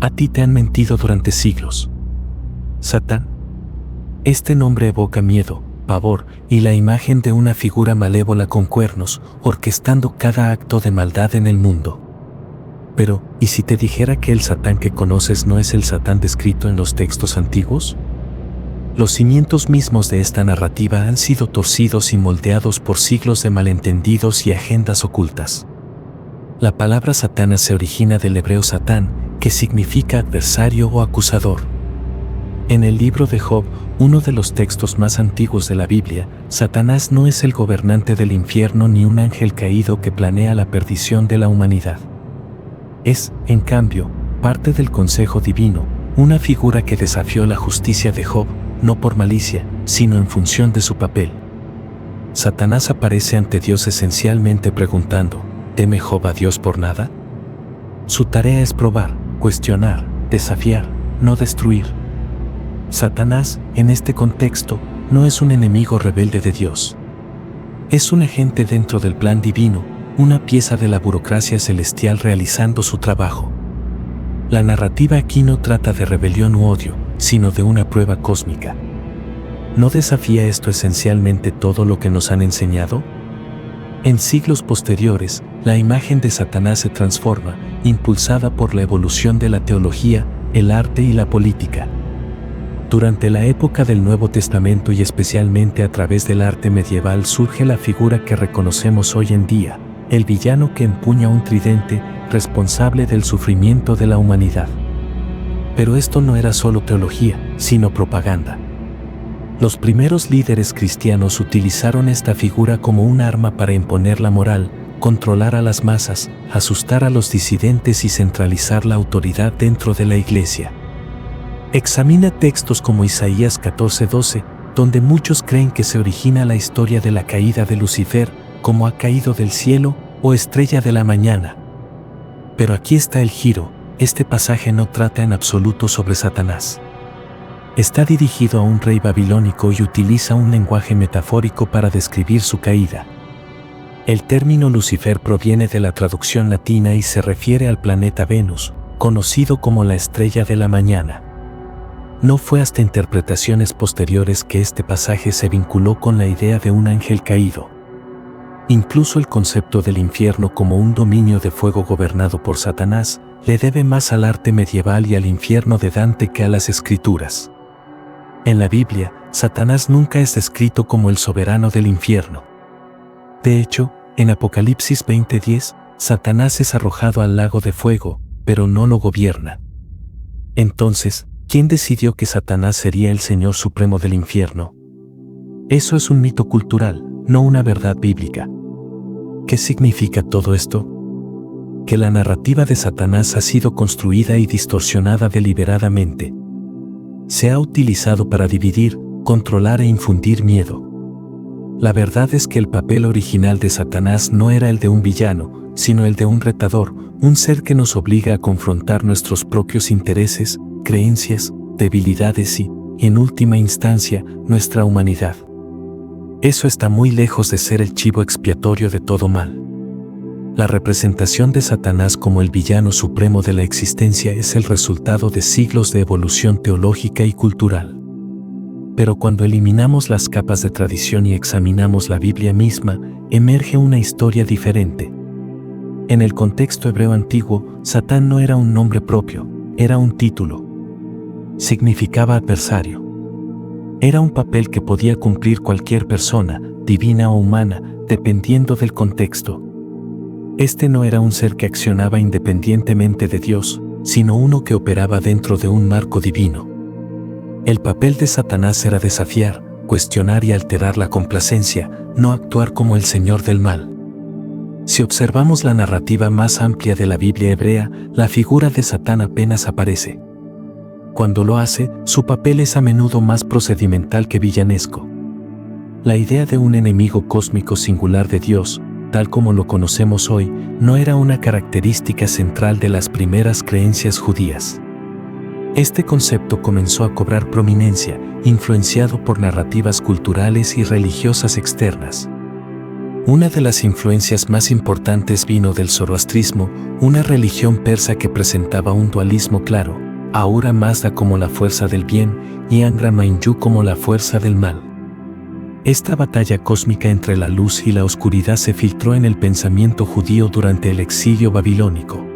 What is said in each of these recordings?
A ti te han mentido durante siglos. Satán. Este nombre evoca miedo, pavor y la imagen de una figura malévola con cuernos, orquestando cada acto de maldad en el mundo. Pero, ¿y si te dijera que el Satán que conoces no es el Satán descrito en los textos antiguos? Los cimientos mismos de esta narrativa han sido torcidos y moldeados por siglos de malentendidos y agendas ocultas. La palabra Satanás se origina del hebreo Satán, que significa adversario o acusador. En el libro de Job, uno de los textos más antiguos de la Biblia, Satanás no es el gobernante del infierno ni un ángel caído que planea la perdición de la humanidad. Es, en cambio, parte del consejo divino, una figura que desafió la justicia de Job, no por malicia, sino en función de su papel. Satanás aparece ante Dios esencialmente preguntando, ¿teme Job a Dios por nada? Su tarea es probar, cuestionar, desafiar, no destruir. Satanás, en este contexto, no es un enemigo rebelde de Dios. Es un agente dentro del plan divino, una pieza de la burocracia celestial realizando su trabajo. La narrativa aquí no trata de rebelión u odio, sino de una prueba cósmica. ¿No desafía esto esencialmente todo lo que nos han enseñado? En siglos posteriores, la imagen de Satanás se transforma, impulsada por la evolución de la teología, el arte y la política. Durante la época del Nuevo Testamento y especialmente a través del arte medieval surge la figura que reconocemos hoy en día, el villano que empuña un tridente, responsable del sufrimiento de la humanidad. Pero esto no era solo teología, sino propaganda. Los primeros líderes cristianos utilizaron esta figura como un arma para imponer la moral, controlar a las masas, asustar a los disidentes y centralizar la autoridad dentro de la iglesia. Examina textos como Isaías 14:12, donde muchos creen que se origina la historia de la caída de Lucifer, como ha caído del cielo, o estrella de la mañana. Pero aquí está el giro, este pasaje no trata en absoluto sobre Satanás. Está dirigido a un rey babilónico y utiliza un lenguaje metafórico para describir su caída. El término Lucifer proviene de la traducción latina y se refiere al planeta Venus, conocido como la estrella de la mañana. No fue hasta interpretaciones posteriores que este pasaje se vinculó con la idea de un ángel caído. Incluso el concepto del infierno como un dominio de fuego gobernado por Satanás le debe más al arte medieval y al infierno de Dante que a las escrituras. En la Biblia, Satanás nunca es descrito como el soberano del infierno. De hecho, en Apocalipsis 20:10, Satanás es arrojado al lago de fuego, pero no lo gobierna. Entonces, ¿quién decidió que Satanás sería el Señor Supremo del infierno? Eso es un mito cultural, no una verdad bíblica. ¿Qué significa todo esto? Que la narrativa de Satanás ha sido construida y distorsionada deliberadamente. Se ha utilizado para dividir, controlar e infundir miedo. La verdad es que el papel original de Satanás no era el de un villano, sino el de un retador, un ser que nos obliga a confrontar nuestros propios intereses, creencias, debilidades y, en última instancia, nuestra humanidad. Eso está muy lejos de ser el chivo expiatorio de todo mal. La representación de Satanás como el villano supremo de la existencia es el resultado de siglos de evolución teológica y cultural. Pero cuando eliminamos las capas de tradición y examinamos la Biblia misma, emerge una historia diferente. En el contexto hebreo antiguo, Satán no era un nombre propio, era un título. Significaba adversario. Era un papel que podía cumplir cualquier persona, divina o humana, dependiendo del contexto. Este no era un ser que accionaba independientemente de Dios, sino uno que operaba dentro de un marco divino. El papel de Satanás era desafiar, cuestionar y alterar la complacencia, no actuar como el señor del mal. Si observamos la narrativa más amplia de la Biblia hebrea, la figura de Satán apenas aparece. Cuando lo hace, su papel es a menudo más procedimental que villanesco. La idea de un enemigo cósmico singular de Dios, tal como lo conocemos hoy, no era una característica central de las primeras creencias judías. Este concepto comenzó a cobrar prominencia, influenciado por narrativas culturales y religiosas externas. Una de las influencias más importantes vino del zoroastrismo, una religión persa que presentaba un dualismo claro: Ahura Mazda como la fuerza del bien y Angra Mainyu como la fuerza del mal. Esta batalla cósmica entre la luz y la oscuridad se filtró en el pensamiento judío durante el exilio babilónico.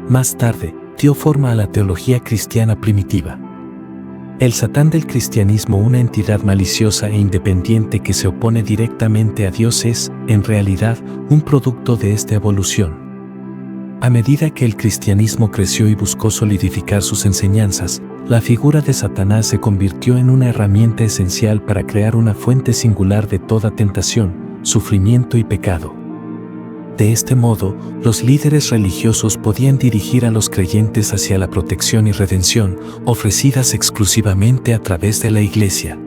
Más tarde, dio forma a la teología cristiana primitiva. El Satán del cristianismo, una entidad maliciosa e independiente que se opone directamente a Dios, es, en realidad, un producto de esta evolución. A medida que el cristianismo creció y buscó solidificar sus enseñanzas, la figura de Satanás se convirtió en una herramienta esencial para crear una fuente singular de toda tentación, sufrimiento y pecado. De este modo, los líderes religiosos podían dirigir a los creyentes hacia la protección y redención, ofrecidas exclusivamente a través de la Iglesia.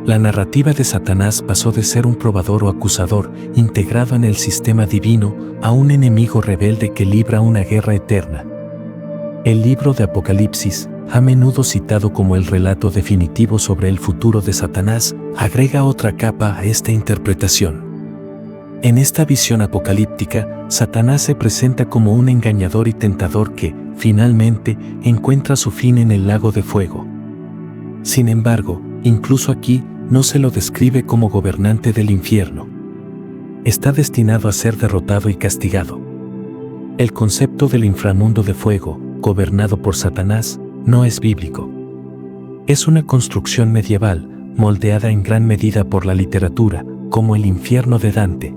La narrativa de Satanás pasó de ser un probador o acusador integrado en el sistema divino a un enemigo rebelde que libra una guerra eterna. El libro de Apocalipsis, a menudo citado como el relato definitivo sobre el futuro de Satanás, agrega otra capa a esta interpretación. En esta visión apocalíptica, Satanás se presenta como un engañador y tentador que, finalmente, encuentra su fin en el lago de fuego. Sin embargo, incluso aquí, no se lo describe como gobernante del infierno. Está destinado a ser derrotado y castigado. El concepto del inframundo de fuego, gobernado por Satanás, no es bíblico. Es una construcción medieval, moldeada en gran medida por la literatura, como el infierno de Dante.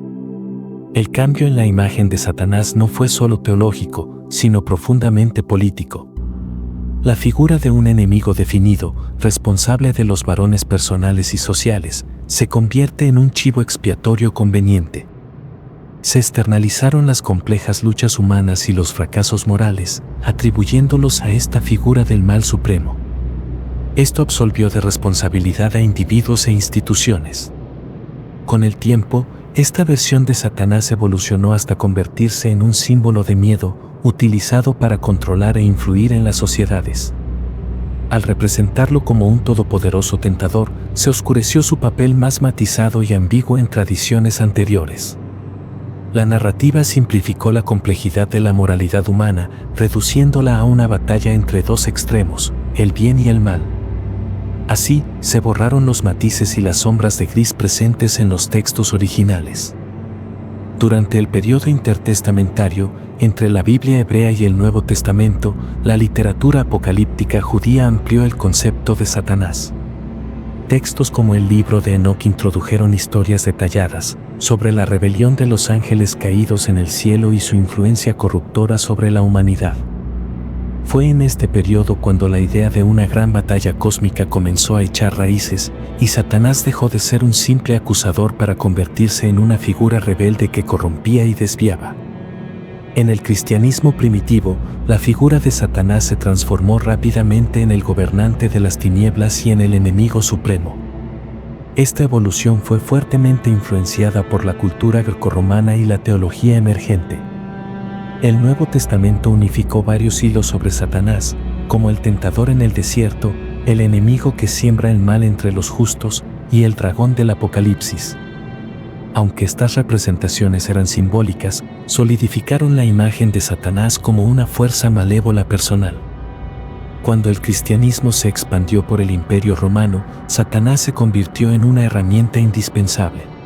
El cambio en la imagen de Satanás no fue solo teológico, sino profundamente político. La figura de un enemigo definido, responsable de los varones personales y sociales, se convierte en un chivo expiatorio conveniente. Se externalizaron las complejas luchas humanas y los fracasos morales, atribuyéndolos a esta figura del mal supremo. Esto absolvió de responsabilidad a individuos e instituciones. Con el tiempo, esta versión de Satanás evolucionó hasta convertirse en un símbolo de miedo, utilizado para controlar e influir en las sociedades. Al representarlo como un todopoderoso tentador, se oscureció su papel más matizado y ambiguo en tradiciones anteriores. La narrativa simplificó la complejidad de la moralidad humana, reduciéndola a una batalla entre dos extremos, el bien y el mal. Así, se borraron los matices y las sombras de gris presentes en los textos originales. Durante el periodo intertestamentario, entre la Biblia hebrea y el Nuevo Testamento, la literatura apocalíptica judía amplió el concepto de Satanás. Textos como el libro de Enoc introdujeron historias detalladas sobre la rebelión de los ángeles caídos en el cielo y su influencia corruptora sobre la humanidad. Fue en este periodo cuando la idea de una gran batalla cósmica comenzó a echar raíces, y Satanás dejó de ser un simple acusador para convertirse en una figura rebelde que corrompía y desviaba. En el cristianismo primitivo, la figura de Satanás se transformó rápidamente en el gobernante de las tinieblas y en el enemigo supremo. Esta evolución fue fuertemente influenciada por la cultura grecorromana y la teología emergente. El Nuevo Testamento unificó varios hilos sobre Satanás, como el tentador en el desierto, el enemigo que siembra el mal entre los justos y el dragón del Apocalipsis. Aunque estas representaciones eran simbólicas, solidificaron la imagen de Satanás como una fuerza malévola personal. Cuando el cristianismo se expandió por el Imperio Romano, Satanás se convirtió en una herramienta indispensable.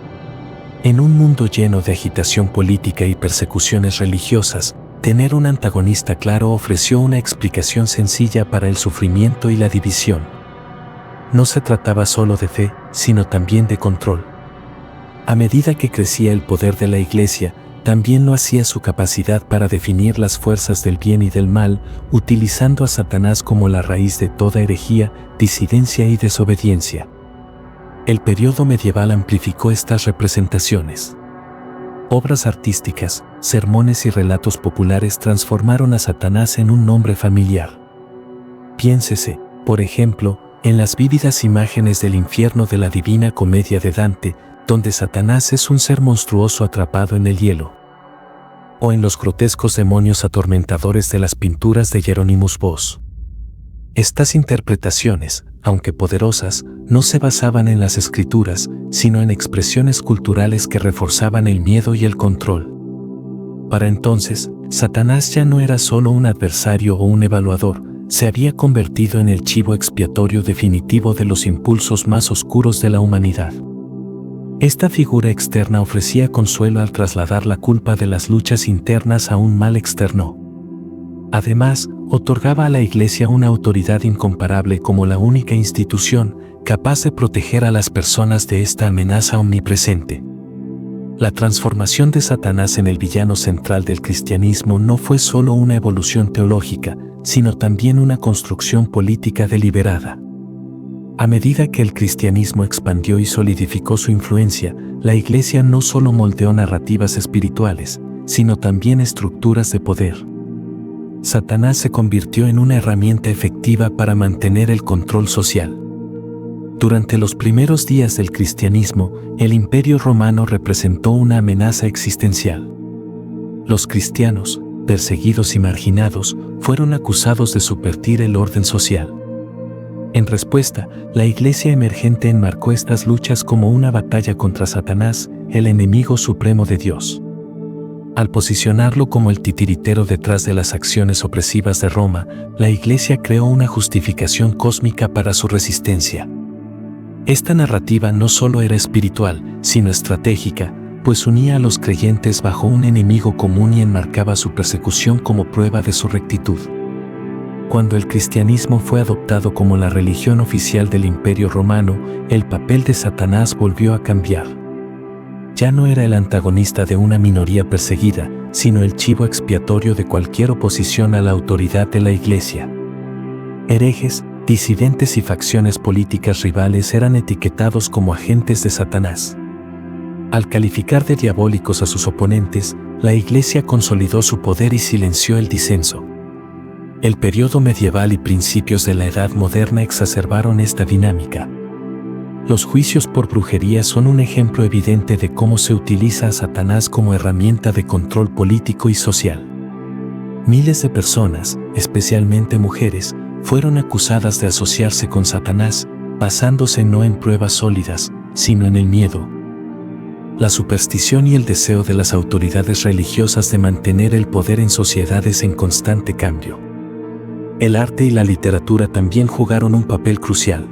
En un mundo lleno de agitación política y persecuciones religiosas, tener un antagonista claro ofreció una explicación sencilla para el sufrimiento y la división. No se trataba solo de fe, sino también de control. A medida que crecía el poder de la Iglesia, también lo hacía su capacidad para definir las fuerzas del bien y del mal, utilizando a Satanás como la raíz de toda herejía, disidencia y desobediencia. El periodo medieval amplificó estas representaciones. Obras artísticas, sermones y relatos populares transformaron a Satanás en un nombre familiar. Piénsese, por ejemplo, en las vívidas imágenes del infierno de la Divina Comedia de Dante, donde Satanás es un ser monstruoso atrapado en el hielo. O en los grotescos demonios atormentadores de las pinturas de Hieronymus Bosch. Estas interpretaciones, aunque poderosas, no se basaban en las escrituras, sino en expresiones culturales que reforzaban el miedo y el control. Para entonces, Satanás ya no era solo un adversario o un evaluador, se había convertido en el chivo expiatorio definitivo de los impulsos más oscuros de la humanidad. Esta figura externa ofrecía consuelo al trasladar la culpa de las luchas internas a un mal externo. Además, otorgaba a la Iglesia una autoridad incomparable como la única institución capaz de proteger a las personas de esta amenaza omnipresente. La transformación de Satanás en el villano central del cristianismo no fue solo una evolución teológica, sino también una construcción política deliberada. A medida que el cristianismo expandió y solidificó su influencia, la Iglesia no solo moldeó narrativas espirituales, sino también estructuras de poder. Satanás se convirtió en una herramienta efectiva para mantener el control social. Durante los primeros días del cristianismo, el Imperio Romano representó una amenaza existencial. Los cristianos, perseguidos y marginados, fueron acusados de subvertir el orden social. En respuesta, la Iglesia emergente enmarcó estas luchas como una batalla contra Satanás, el enemigo supremo de Dios. Al posicionarlo como el titiritero detrás de las acciones opresivas de Roma, la Iglesia creó una justificación cósmica para su resistencia. Esta narrativa no solo era espiritual, sino estratégica, pues unía a los creyentes bajo un enemigo común y enmarcaba su persecución como prueba de su rectitud. Cuando el cristianismo fue adoptado como la religión oficial del Imperio Romano, el papel de Satanás volvió a cambiar. Ya no era el antagonista de una minoría perseguida, sino el chivo expiatorio de cualquier oposición a la autoridad de la Iglesia. Herejes, disidentes y facciones políticas rivales eran etiquetados como agentes de Satanás. Al calificar de diabólicos a sus oponentes, la Iglesia consolidó su poder y silenció el disenso. El periodo medieval y principios de la Edad Moderna exacerbaron esta dinámica. Los juicios por brujería son un ejemplo evidente de cómo se utiliza a Satanás como herramienta de control político y social. Miles de personas, especialmente mujeres, fueron acusadas de asociarse con Satanás, basándose no en pruebas sólidas, sino en el miedo. La superstición y el deseo de las autoridades religiosas de mantener el poder en sociedades en constante cambio. El arte y la literatura también jugaron un papel crucial.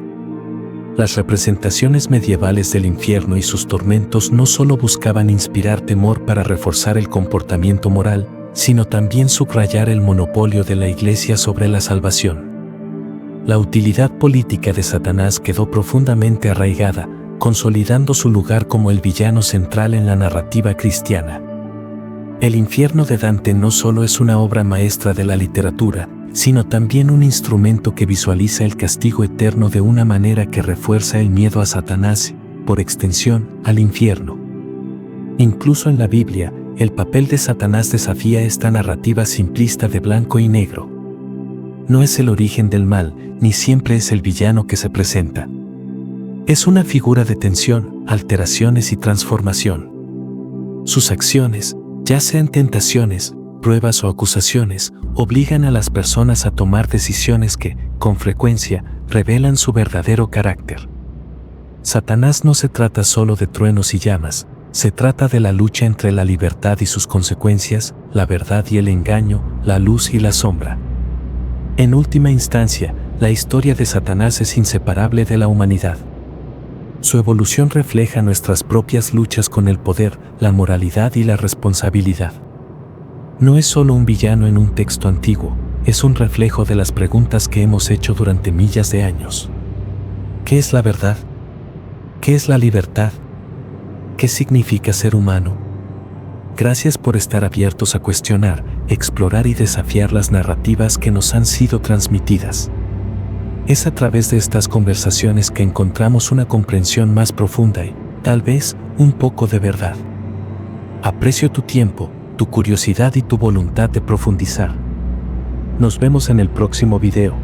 Las representaciones medievales del infierno y sus tormentos no solo buscaban inspirar temor para reforzar el comportamiento moral, sino también subrayar el monopolio de la Iglesia sobre la salvación. La utilidad política de Satanás quedó profundamente arraigada, consolidando su lugar como el villano central en la narrativa cristiana. El infierno de Dante no solo es una obra maestra de la literatura, sino también un instrumento que visualiza el castigo eterno de una manera que refuerza el miedo a Satanás, por extensión, al infierno. Incluso en la Biblia, el papel de Satanás desafía esta narrativa simplista de blanco y negro. No es el origen del mal, ni siempre es el villano que se presenta. Es una figura de tensión, alteraciones y transformación. Sus acciones, ya sean tentaciones, pruebas o acusaciones, obligan a las personas a tomar decisiones que, con frecuencia, revelan su verdadero carácter. Satanás no se trata solo de truenos y llamas, se trata de la lucha entre la libertad y sus consecuencias, la verdad y el engaño, la luz y la sombra. En última instancia, la historia de Satanás es inseparable de la humanidad. Su evolución refleja nuestras propias luchas con el poder, la moralidad y la responsabilidad. No es solo un villano en un texto antiguo, es un reflejo de las preguntas que hemos hecho durante millas de años. ¿Qué es la verdad? ¿Qué es la libertad? ¿Qué significa ser humano? Gracias por estar abiertos a cuestionar, explorar y desafiar las narrativas que nos han sido transmitidas. Es a través de estas conversaciones que encontramos una comprensión más profunda y, tal vez, un poco de verdad. Aprecio tu tiempo, tu curiosidad y tu voluntad de profundizar. Nos vemos en el próximo video.